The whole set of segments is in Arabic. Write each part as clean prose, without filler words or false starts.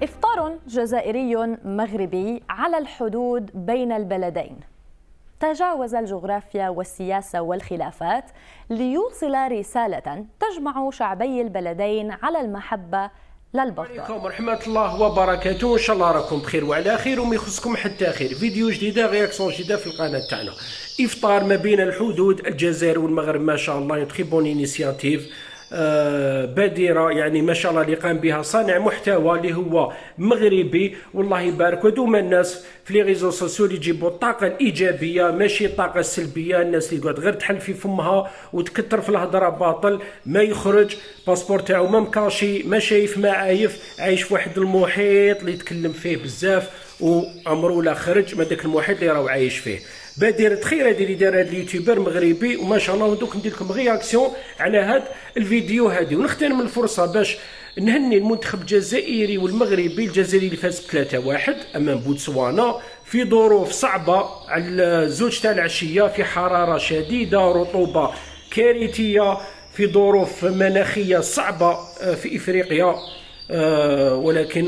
إفطار جزائري مغربي على الحدود بين البلدين تجاوز الجغرافيا والسياسة والخلافات ليوصل رسالة تجمع شعبي البلدين على المحبة للبغضاء. عليكم ورحمة الله وبركاته، إن شاء الله راكم بخير وعلى خير وما يخصكم حتى خير. فيديو جديدة رياكسيون جديدة في القناة تاعنا. إفطار ما بين الحدود الجزائر والمغرب، ما شاء الله تخي بون انيسياتيف بادرة، يعني ما شاء الله اللي قام بها صانع محتوى اللي هو مغربي، والله يبارك. ودوما الناس في لي ريزو سوسيو اللي يجيبوا الطاقة الإيجابية ماشي الطاقة السلبية، الناس اللي تقعد غير تحل في فمها وتكتر في الهضرة باطل، ما يخرج باسبور تاعو ما مكاشي، ما شايف ما عايف، عايش في واحد المحيط اللي يتكلم فيه بزاف وعمره لا خرج من داك المحيط اللي راهو عايش فيه. بادرة خير هذه اللي دار هذا اليوتيوبر مغربي، وما شاء الله. ودوك ندير لكم رياكسيون على هذا الفيديو هذه، ونغتنم الفرصه باش نهني المنتخب الجزائري والمغربي. الجزائري اللي فاز 3-1 امام بوتسوانا في ظروف صعبه على الزوج تاع العشيه، في حراره شديده، رطوبه كارثيه، في ظروف مناخيه صعبه في افريقيا، ولكن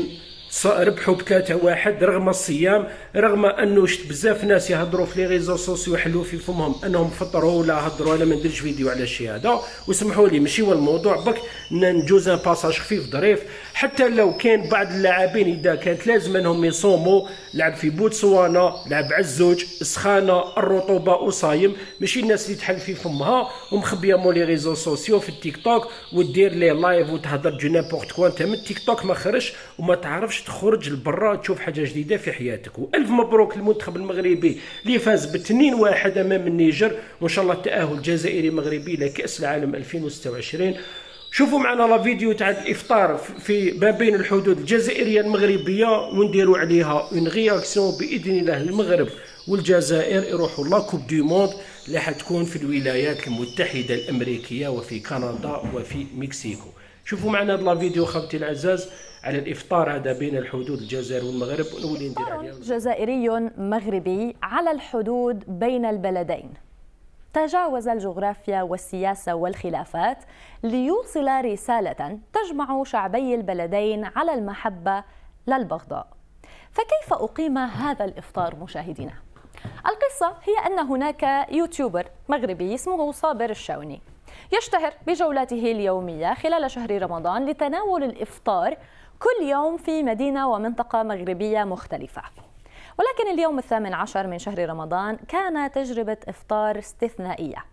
ربحوا ب3-1 رغم الصيام، رغم انه شفت بزاف ناس يهضروا في لي ريزو سوسيو يحلوا في فمهم انهم فطروا ولا هضروا. انا ما نديرش فيديو على الشيء هذا، وسمحوا لي ماشي هو الموضوع، بك نجوز ان باساج خفيف ظريف. حتى لو كان بعض اللاعبين اذا كانت لازم انهم يصوموا، لعب في بوتسوانا، لعب على الزوج، السخانه، الرطوبه وصايم، ماشي الناس اللي تحل في فمها ومخبيه مول لي ريزو سوسيو في التيك توك ودير لي لايف وتهضر جو نيمبورت كوا. انت من التيك توك ما خرجش وما تعرفش تخرج لبرا تشوف حاجه جديده في حياتك. والف مبروك للمنتخب المغربي اللي فاز ب2-1 امام النيجر، وان شاء الله التاهل جزائري مغربي لكاس العالم 2026. شوفوا معنا لا فيديو تاع الافطار في ما بين الحدود الجزائريه المغربيه، ونديروا عليها اون رياكسيون باذن الله. المغرب والجزائر يروحوا لا كوب دو موند اللي حتكون في الولايات المتحده الامريكيه وفي كندا وفي مكسيكو. شوفوا معنا هذا لا فيديو خوتي العزاز على الافطار هذا بين الحدود الجزائر والمغرب، ونولي ندير عليها. جزائري مغربي على الحدود بين البلدين تجاوز الجغرافيا والسياسة والخلافات ليوصل رسالة تجمع شعبي البلدين على المحبة للبغضاء. فكيف أقيم هذا الإفطار مشاهدينا؟ القصة هي أن هناك يوتيوبر مغربي اسمه صابر الشاوني يشتهر بجولاته اليومية خلال شهر رمضان لتناول الإفطار كل يوم في مدينة ومنطقة مغربية مختلفة. ولكن اليوم 18 من شهر رمضان كان تجربة إفطار استثنائية،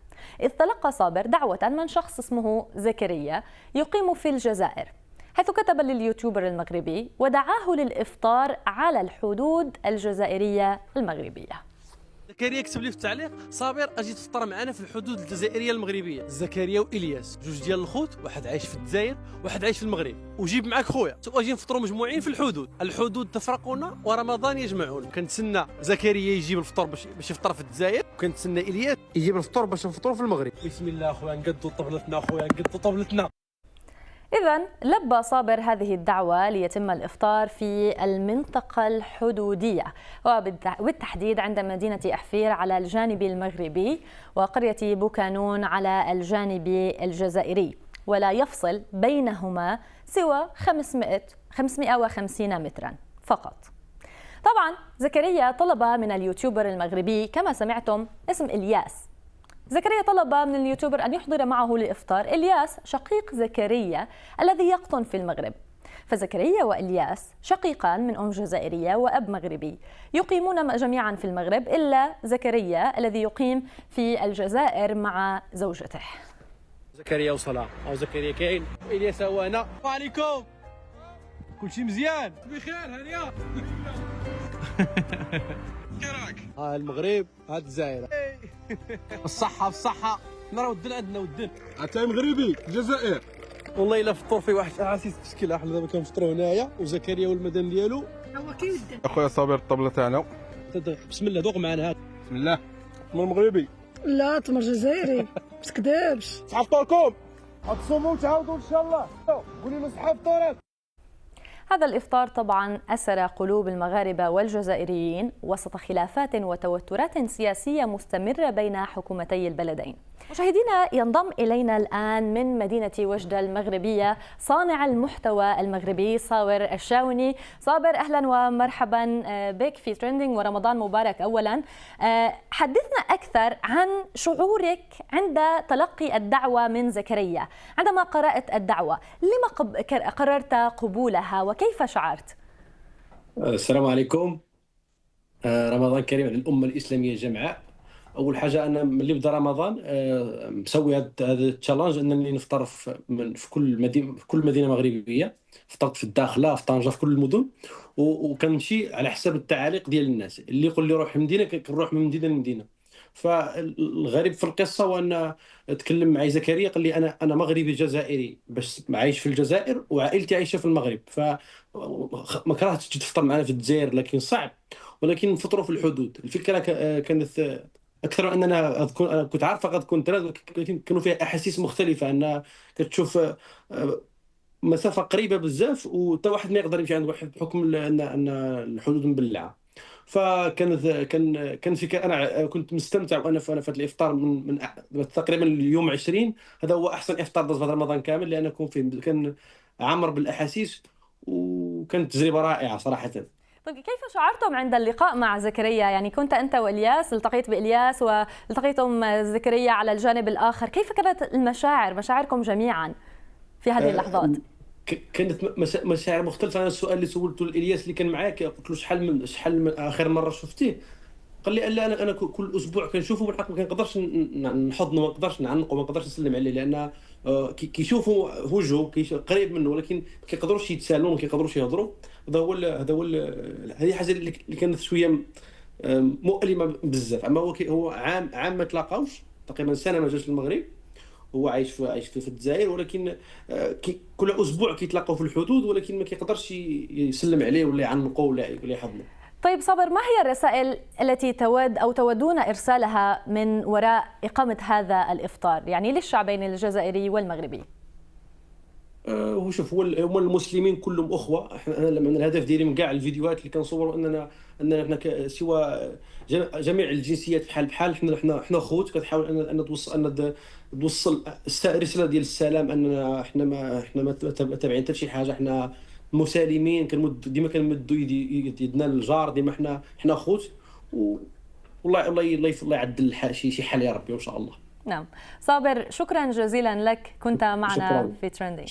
إذ تلقى صابر دعوة من شخص اسمه زكريا يقيم في الجزائر، حيث كتب لليوتيوبر المغربي ودعاه للإفطار على الحدود الجزائرية المغربية. زكريا كتب لي في التعليق: صابر اجي تفطر معنا في الحدود الجزائريه المغربيه. زكريا والياس جوج ديال الخوت، واحد عايش في الجزائر واحد عايش في المغرب، وجيب معاك خويا، واجي نفطروا مجموعين في الحدود. الحدود تفرقنا ورمضان يجمعون. كنتسنى زكريا يجيب الفطور باش يفطر في الجزائر، وكنتسنى الياس يجيب الفطور باش نفطروا في المغرب. بسم الله خويا، نقدوا طبلتنا خويا، نقدوا طبلتنا. إذن لبى صابر هذه الدعوة ليتم الإفطار في المنطقة الحدودية، وبالتحديد عند مدينة أحفير على الجانب المغربي وقرية بوكانون على الجانب الجزائري، ولا يفصل بينهما سوى 550 مترا فقط. طبعا زكريا طلب من اليوتيوبر المغربي كما سمعتم اسم إلياس. زكريا طلب من اليوتيوبر أن يحضر معه لإفطار. إلياس شقيق زكريا الذي يقطن في المغرب، فزكريا وإلياس شقيقان من أم جزائرية وأب مغربي، يقيمون جميعا في المغرب إلا زكريا الذي يقيم في الجزائر مع زوجته. زكريا وصلها، أو زكريا كاين، وإلياس هو أنا. وعليكم كلشي مزيان؟ بخير هانية. كراك المغرب هاد الجزائر. بالصحة بالصحة، حنا ودن عندنا ودن. عتاي مغربي الجزائر. والله الا فطور في واحد عسيس تشكيل. احنا دابا كنفطروا هنايا، وزكريا والمدام ديالو هو كيودن. اخويا صابر الطبله تاعنا. بسم الله ذوق معنا. بسم الله. تمر مغربي. لا تمر جزائري. ما تكذبش. صحة فطوركم. غتصوموا وتعاودوا ان شاء الله. قولي له صحة فطورك. هذا الإفطار طبعا أسر قلوب المغاربة والجزائريين وسط خلافات وتوترات سياسية مستمرة بين حكومتي البلدين. مشاهدينا، ينضم إلينا الآن من مدينة وجدة المغربية صانع المحتوى المغربي صابر الشاوني. صابر، أهلا ومرحبا بك في ترندينج ورمضان مبارك. أولا حدثنا أكثر عن شعورك عند تلقي الدعوة من زكريا. عندما قرأت الدعوة لما قررت قبولها وكيف شعرت؟ السلام عليكم. رمضان كريم على الأمة الإسلامية جمعاء. اول حاجه انا ملي بدا رمضان مسوي هذا التشالنج انني نفطر في كل مدينه مغربيه. فطرت في الداخله، في طنجه، في كل المدن، وكنمشي على حساب التعاليق ديال الناس. اللي يقول لي روح لمدينه كنروح من مدينه لمدينه. فالغريب في القصه هو ان تكلم معي زكريا قال لي انا مغربي جزائري بس عايش في الجزائر وعائلتي عايشه في المغرب، فما كرهتش تفطر معنا في الجزائر لكن صعب، ولكن نفطروا في الحدود. الفكره كانت اكثر من اننا انا كنت عارفه قد كنت لكن كانوا فيها احاسيس مختلفه. ان كتشوف مسافه قريبه بزاف وحتى واحد ما يقدر يمشي عند واحد بحكم ان الحدود مبلعه. كان فكره. انا كنت مستمتع وانا في الافطار من تقريبا اليوم 20. هذا هو احسن افطار درت في رمضان كامل لان كان عامر بالاحاسيس وكانت تجربه رائعه صراحه. طيب، كيف شعرتم عند اللقاء مع زكريا؟ يعني كنت أنت وإلياس، التقيت بإلياس والتقيتم زكريا على الجانب الآخر، كيف كانت مشاعركم جميعا في هذه اللحظات؟ كانت مشاعر مختلفة. أنا السؤال اللي سولته لإلياس اللي كان معاك قلت له شحال من آخر مرة شفتيه؟ قال لي لا، أنا كل أسبوع كنشوفه، بالحق ما كنقدرش نحضنه، ما نقدرش نعنقه، ما نقدرش نسلم عليه لأن كيشوفوا وجهه قريب منه ولكن ما كيقدروش يتسالوا، ما كيقدروش يهضروا. هذه حاجه اللي كانت شويه مؤلمه بزاف. اما هو عام ما تلاقاوش، تقريبا سنه ما جاش للمغرب. هو عايش في الجزائر، ولكن كل اسبوع كيتلاقاو في الحدود، ولكن ما كيقدرش يسلم عليه ولا يعنقه ولا يحضنه. طيب صابر، ما هي الرسائل التي تودون إرسالها من وراء إقامة هذا الإفطار، يعني للشعبين الجزائري والمغربي؟ وشوف، هما المسلمين كلهم اخوه. انا لما الهدف ديالي من كاع الفيديوهات اللي كنصوروا اننا سوى جميع الجنسيات بحال حنا خوت. كتحاول ان توصل الرساله ديال السلام، اننا حنا ما تابعين حتى شي حاجه، حنا مسالمين. ديما كنمدوا يدنا للجار، ديما حنا خوت. والله يعدل شي حال يا ربي وان شاء الله. نعم صابر، شكرا جزيلا لك، كنت معنا في ترندينج.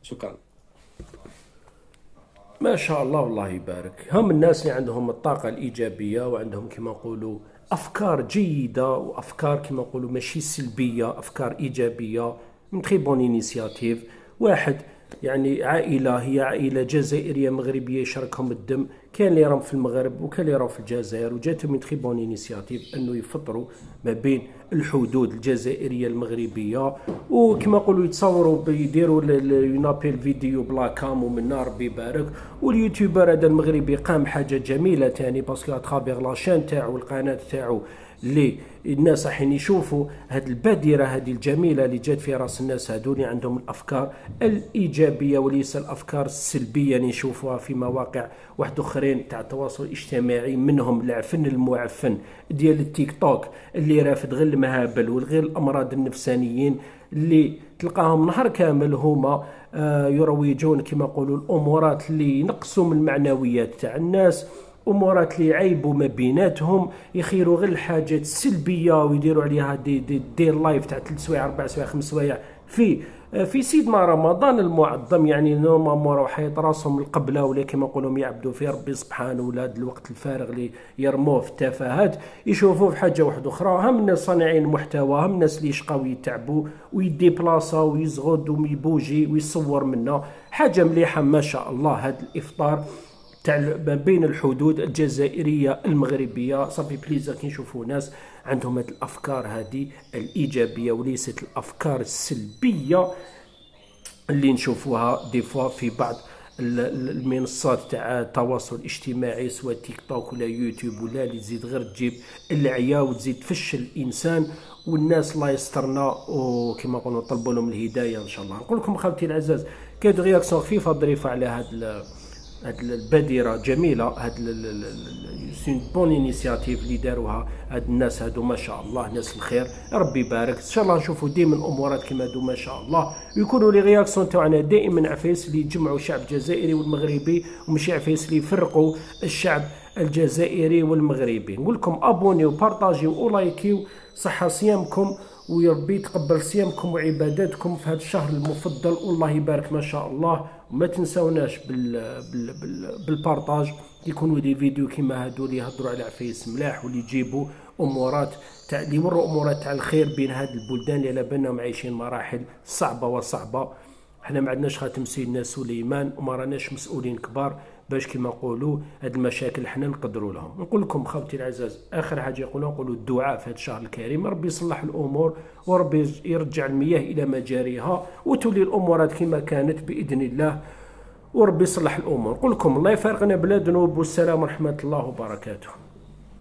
شكرا. ما شاء الله، والله يبارك. هم الناس اللي عندهم الطاقة الإيجابية وعندهم كما نقولوا أفكار جيدة وأفكار كما نقولوا ماشي سلبية، أفكار إيجابية. من تري بون إنيسياتيف. واحد يعني عائلة، هي عائلة جزائرية مغربية يشاركهم الدم، كان اللي راهم في المغرب وكان اللي راهم في الجزائر، وجاتهم من تري بون انيسياتيف انه يفطروا ما بين الحدود الجزائريه المغربيه. وكما نقولوا يتصوروا يديروا ينابيل فيديو بلا كام، ومن ربي يبارك. واليوتيوبر هذا المغربي قام حاجه جميله ثاني، باسكو اترافيغ لاشين تاعو والقناه تاعو اللي الناس راح يشوفوا هذه البادره هذه الجميله اللي جات في راس الناس هذول عندهم الافكار الايجابيه وليس الافكار السلبيه اللي نشوفوها في مواقع واحد اخرين تاع التواصل الاجتماعي، منهم العفن المعفن ديال التيك توك اللي رافد غير المهابل والغير الامراض النفسانيين اللي تلقاهم نهار كامل هما يروجون كما نقولوا الامورات اللي ينقصوا من المعنويات تاع الناس، امورات اللي يعيبوا ما بيناتهم، يخيروا غير الحاجات السلبيه ويديروا عليها دي لايف تاع 3 سوايع 4 سوايع 5 سوايع في سيدنا رمضان المعظم. يعني نورمالمون راهو حيط راسهم القبله ولا كما نقولوا يعبدوا في ربي سبحانه، ولا هذا الوقت الفارغ اللي يرموه في التفاهات يشوفوه في حاجه واحده اخرى. هم الناس صانعين المحتوى، هم الناس اللي يشقاو يتعبوا ويدي بلاصه ويزغد ويبوجي ويصور منه حاجه مليحه ما شاء الله. هذا الافطار تاع ما بين الحدود الجزائريه المغربيه صافي بليزر كي نشوفوا ناس عندهم هذه الافكار هذه الايجابيه وليست الافكار السلبيه اللي نشوفوها دي فوا في بعض المنصات تاع التواصل الاجتماعي سواء تيك توك ولا يوتيوب ولا اللي تزيد غير تجيب العيا وتزيد تفشل الانسان. والناس الله يسترنا وكما نقولوا نطلبوا لهم الهدايه ان شاء الله. نقول لكم خوتي العزاز كاين رياكسيون خفيفه ظريفه على هذا هاد البادره جميله، هاد سون بون انيسياتيف اللي داروها هاد الناس هادو ما شاء الله ناس الخير، ربي يبارك. ان شاء الله نشوفوا ديما الامورات كما هادو ما شاء الله، ويكونوا لي رياكسيون تاعنا دائما عفايس اللي يجمعوا الشعب الجزائري والمغربي، وماشي عفايس اللي يفرقوا الشعب الجزائري والمغربي. نقول لكم ابونيو وبارطاجيو ولايكيو، صحه صيامكم ويربي يتقبل صيامكم وعباداتكم في هذا الشهر المفضل، والله يبارك ما شاء الله. وما تنساوناش بالبارطاج، يكونوا دي فيديو كيما هادو اللي يهضروا على عفايس ملاح، واللي يجيبوا امورات تاع اللي يمروا امورات تاع الخير بين هاد البلدان اللي على بالهم عايشين مراحل صعبه وصعبه. احنا ما عندناش خاتم سيدنا سليمان، وما راناش مسؤولين كبار باش كما نقولوا هاد المشاكل حنا نقدروا لهم. نقول لكم خوتي العزاز، اخر حاجه نقولوا الدعاء في هذا الشهر الكريم، ربي يصلح الامور وربي يرجع المياه الى مجاريها وتولي الامورات كما كانت باذن الله، وربي يصلح الامور. نقول لكم الله يفارقنا بلا ذنوب، والسلام ورحمه الله وبركاته.